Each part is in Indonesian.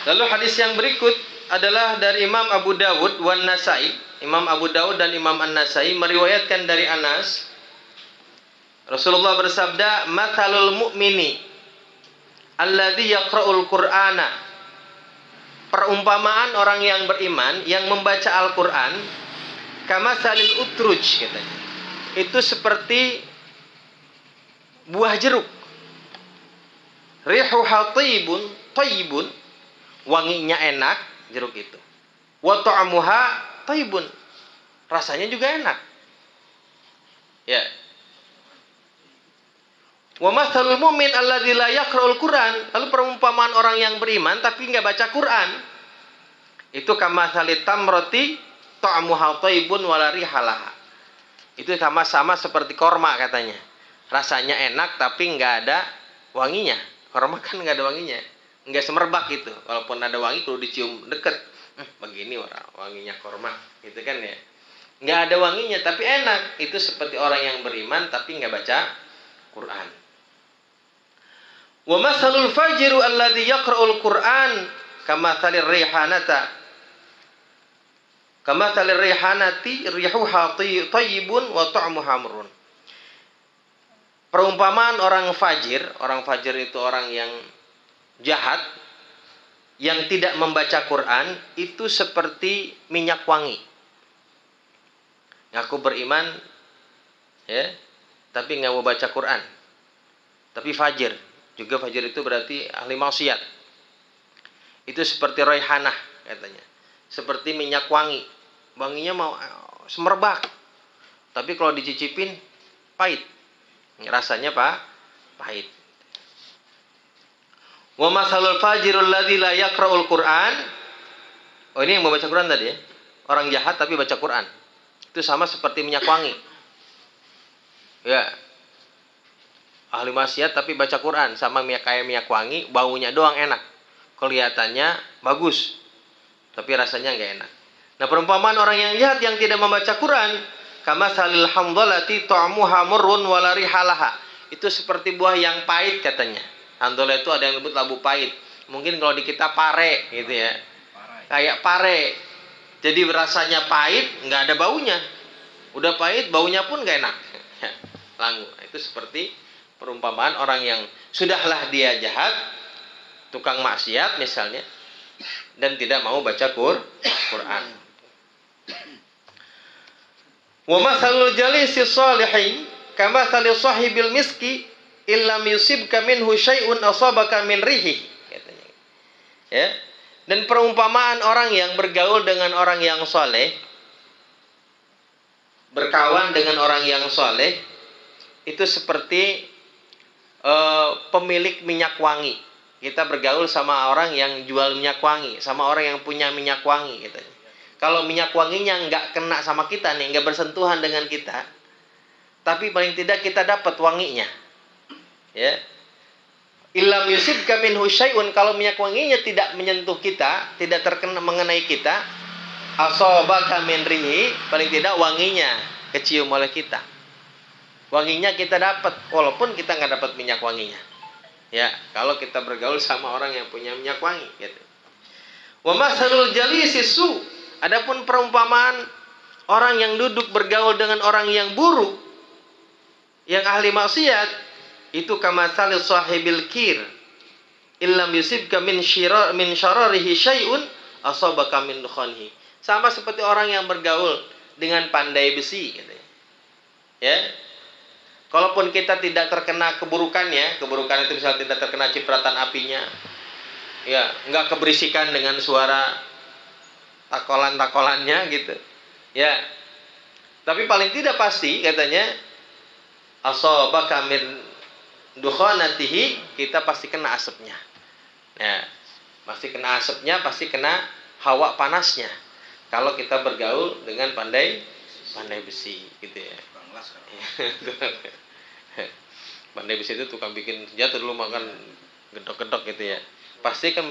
Lalu hadis yang berikut adalah dari Imam Abu Dawud wan Nasai. Imam Abu Dawud dan Imam An-Nasai meriwayatkan dari Anas, Rasulullah bersabda, "Mathalul mu'mini alladzi yaqra'ul Qur'ana." Perumpamaan orang yang beriman yang membaca Al-Qur'an, kamatsalil utruj katanya. Itu seperti buah jeruk. Rihuha thayyibun, wanginya enak jeruk itu. Wa ta'amuha thayyibun, rasanya juga enak. Ya. Wa mathalul mu'min alladzi la yaqra'ul Qur'an. Lalu perumpamaan orang yang beriman tapi enggak baca Quran, itu kamatsalit tamrati ta'amuha thayyibun wa la rihalaha. Itu sama-sama seperti korma katanya. Rasanya enak tapi enggak ada wanginya. Korma kan enggak ada wanginya. Enggak semerbak gitu. Walaupun ada wangi kalau dicium deket, begini wanginya korma, gitu kan ya. Enggak ada wanginya tapi enak. Itu seperti orang yang beriman tapi enggak baca Quran. Wa mathalul fajiru alladzi yaqra'ul Qur'an kamatsalir rihanata. Kamatsalir rihanati rihuha thayyibun wa ta'muha murrun. Perumpamaan orang fajir itu orang yang jahat, yang tidak membaca Quran, itu seperti minyak wangi. Ngaku beriman, ya, tapi nggak mau baca Quran. Tapi fajir, juga fajir itu berarti ahli maksiat. Itu seperti raihanah katanya, seperti minyak wangi. Wanginya mau semerbak, tapi kalau dicicipin pahit. Rasanya pahit. Wa masalul fajirul ladzi la yaqra'ul Qur'an. Oh, ini yang membaca Quran tadi ya. Orang jahat tapi baca Quran. Itu sama seperti minyak wangi. Ya. Ahli maksiat tapi baca Quran, sama kayak minyak wangi, baunya doang enak. Kelihatannya bagus, tapi rasanya enggak enak. Nah, perumpamaan orang yang jahat yang tidak membaca Quran, kamatsalil hamdalati ta'muha murrun wa la rihalaha. Itu seperti buah yang pahit katanya. Hamdalah itu ada yang disebut labu pahit. Mungkin kalau di kita pare gitu ya. Kayak pare. Jadi rasanya pahit, nggak ada baunya. Udah pahit, baunya pun nggak enak. Langu. Itu seperti perumpamaan orang yang sudahlah dia jahat, tukang maksiat misalnya, dan tidak mau baca Quran. Wa mathalul jalisi shalihin kamathali sahibil miski illam yusibka minhu syai'un asabaka min rihi katanya. Ya. Dan perumpamaan orang yang bergaul dengan orang yang soleh, berkawan dengan orang yang soleh, itu seperti pemilik minyak wangi. Kita bergaul sama orang yang jual minyak wangi, sama orang yang punya minyak wangi katanya. Kalau minyak wanginya nggak kena sama kita nih, nggak bersentuhan dengan kita, tapi paling tidak kita dapat wanginya. Ya. Illam yusibka minhu syai'un, kalau minyak wanginya tidak menyentuh kita, tidak terkena mengenai kita, asabaka min rihi, paling tidak wanginya kecium oleh kita. Wanginya kita dapat walaupun kita nggak dapat minyak wanginya. Ya, kalau kita bergaul sama orang yang punya minyak wangi gitu. Wa masalul jalisi su. Adapun perumpamaan orang yang duduk bergaul dengan orang yang buruk, yang ahli maksiat, itu kamatsalil sahibil kir illam yusibka min syararihi syai'un asabaka min dukhanhi. Sama seperti orang yang bergaul dengan pandai besi gitu ya. Kalaupun kita tidak terkena keburukannya, keburukan itu misalnya tidak terkena cipratan apinya, ya, enggak keberisikan dengan suara takolan-takolannya gitu. Ya. Tapi paling tidak pasti katanya asabaka min dukhanatihi, kita pasti kena asapnya. Ya. Pasti kena asapnya, pasti kena hawa panasnya. Kalau kita bergaul dengan pandai besi gitu ya. Pandai besi itu tukang bikin senjata dulu, makan gedok-gedok gitu ya. Pasti kan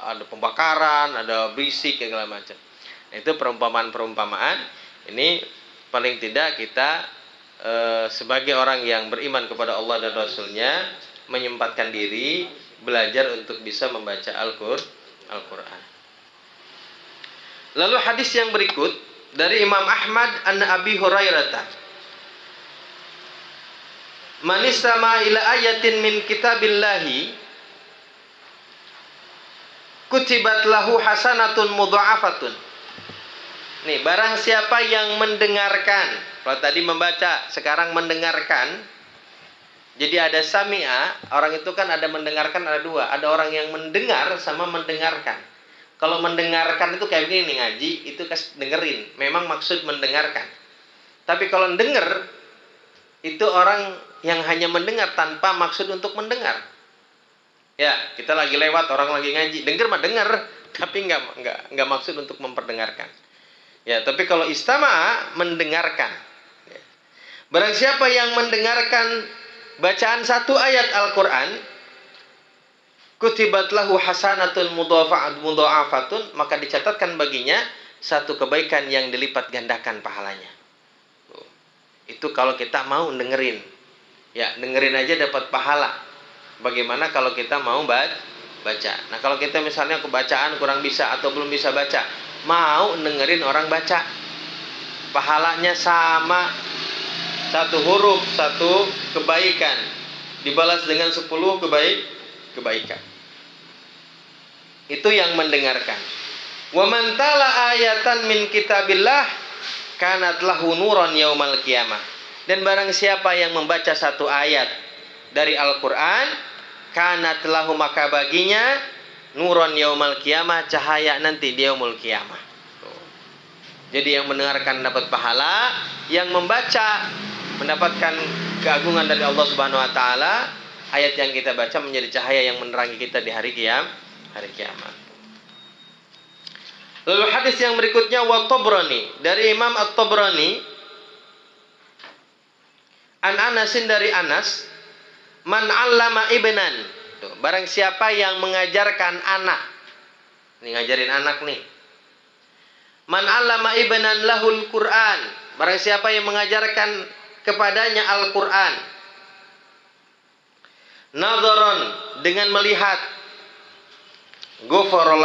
ada pembakaran, ada berisik segala macam. Nah, itu perumpamaan-perumpamaan. Ini paling tidak kita sebagai orang yang beriman kepada Allah dan Rasulnya menyempatkan diri belajar untuk bisa membaca Al-Quran. Lalu hadis yang berikut dari Imam Ahmad an Abi Hurairah, man istama ila ayatin min kitabillahi kutibat lahu hasanatun mudha'afatun. Nih, barang siapa yang mendengarkan, kalau tadi membaca, sekarang mendengarkan. Jadi ada sami'a, orang itu kan ada mendengarkan, ada dua. Ada orang yang mendengar sama mendengarkan. Kalau mendengarkan itu kayak begini nih, ngaji, itu dengerin. Memang maksud mendengarkan. Tapi kalau denger, itu orang yang hanya mendengar tanpa maksud untuk mendengar. Ya, kita lagi lewat, orang lagi ngaji, denger mah denger, tapi nggak maksud untuk memperdengarkan. Ya, tapi kalau istama'a, mendengarkan. Ya. Barang siapa yang mendengarkan bacaan satu ayat Al-Quran, kutibat lahu hasanatun mudha'afatun, maka dicatatkan baginya satu kebaikan yang dilipat gandakan pahalanya. Itu kalau kita mau dengerin. Ya, dengerin aja dapat pahala. Bagaimana kalau kita mau baca? Nah, kalau kita misalnya kebacaan kurang bisa atau belum bisa baca, mau dengerin orang baca, pahalanya sama, satu huruf, satu kebaikan, dibalas dengan 10 kebaikan. Itu yang mendengarkan. Wa man tala ayatan min kitabillah kanat lahu nuran yaumal qiyamah. Dan barang siapa yang membaca satu ayat dari Al-Quran, kanat lahu, maka baginya nuron yaumal qiyamah, cahaya nanti di yaumul qiyamah. Jadi yang mendengarkan dapat pahala, yang membaca mendapatkan keagungan dari Allah Subhanahu wa taala. Ayat yang kita baca menjadi cahaya yang menerangi kita di hari kiamat. Lalu hadis yang berikutnya wa Tabrani, dari Imam At-Tabrani, an Anasin, dari Anas, man 'allama ibnan. Tuh, barang siapa yang mengajarkan anak. Ini ngajarin anak nih. Man 'allama ibnan lahul Qur'an. Barang siapa yang mengajarkan kepadanya Al-Qur'an. Nadharon, dengan melihat. Ghufira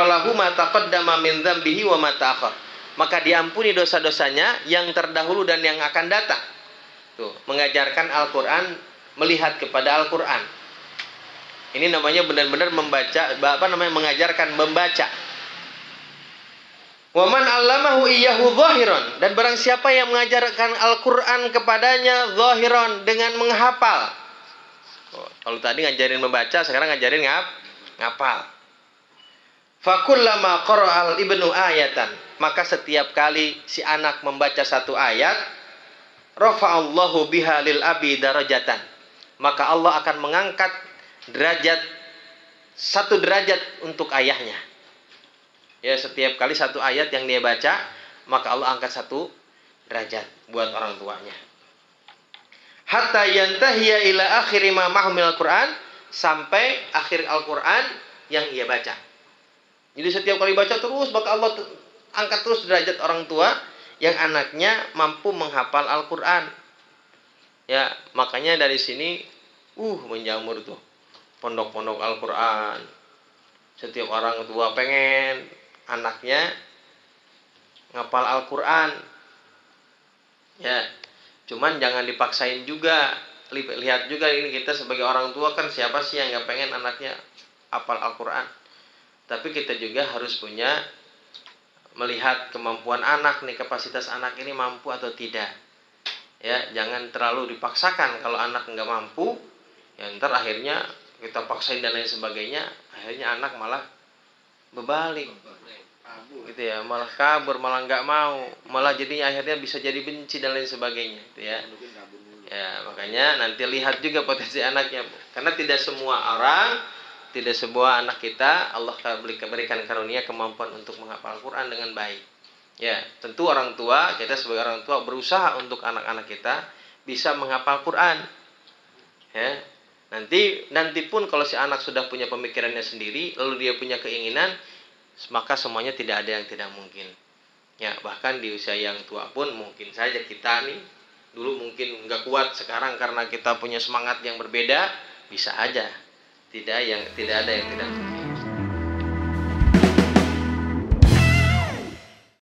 lahu ma taqaddama min dzambihi wa ma ta'akhkhar. Maka diampuni dosa-dosanya yang terdahulu dan yang akan datang. Tuh, mengajarkan Al-Qur'an, melihat kepada Al-Quran. Ini namanya benar-benar membaca, mengajarkan membaca. Wa man 'allamahu iyyahu zahiran, dan barang siapa yang mengajarkan Al-Quran kepadanya zahiran, dengan menghafal. Kalau tadi ngajarin membaca, sekarang ngajarin ngapal. Fakullama qara'al ibnu ayatan, maka setiap kali si anak membaca satu ayat, rafa'allahu biha lil abi darajatan, maka Allah akan mengangkat satu derajat untuk ayahnya. Ya, setiap kali satu ayat yang dia baca, maka Allah angkat satu derajat buat orang tuanya. Hatta yantahiya ila akhiri ma mahmil Al-Quran, sampai akhir Al-Quran yang ia baca. Jadi setiap kali baca terus, maka Allah angkat terus derajat orang tua yang anaknya mampu menghafal Al-Quran. Ya, makanya dari sini menjamur tuh pondok-pondok Al-Quran. Setiap orang tua pengen anaknya ngapal Al-Quran. Ya, cuman jangan dipaksain juga. Lihat juga, ini kita sebagai orang tua kan, siapa sih yang gak pengen anaknya hafal Al-Quran. Tapi kita juga harus punya, melihat kemampuan anak nih, kapasitas anak ini mampu atau tidak. Ya, jangan terlalu dipaksakan. Kalau anak nggak mampu, ya ntar akhirnya kita paksain dan lain sebagainya, akhirnya anak malah berbalik, gitu ya, malah kabur, malah nggak mau, malah jadinya akhirnya bisa jadi benci dan lain sebagainya, gitu ya. Ya, makanya nanti lihat juga potensi anaknya, karena tidak semua anak kita Allah berikan karunia kemampuan untuk menghafal Al-Quran dengan baik. Ya, tentu orang tua, kita sebagai orang tua berusaha untuk anak-anak kita bisa menghafal Quran. Ya, nanti pun kalau si anak sudah punya pemikirannya sendiri, lalu dia punya keinginan, maka semuanya tidak ada yang tidak mungkin. Ya, bahkan di usia yang tua pun mungkin saja kita nih dulu mungkin nggak kuat, sekarang karena kita punya semangat yang berbeda, bisa aja tidak ada yang tidak mungkin.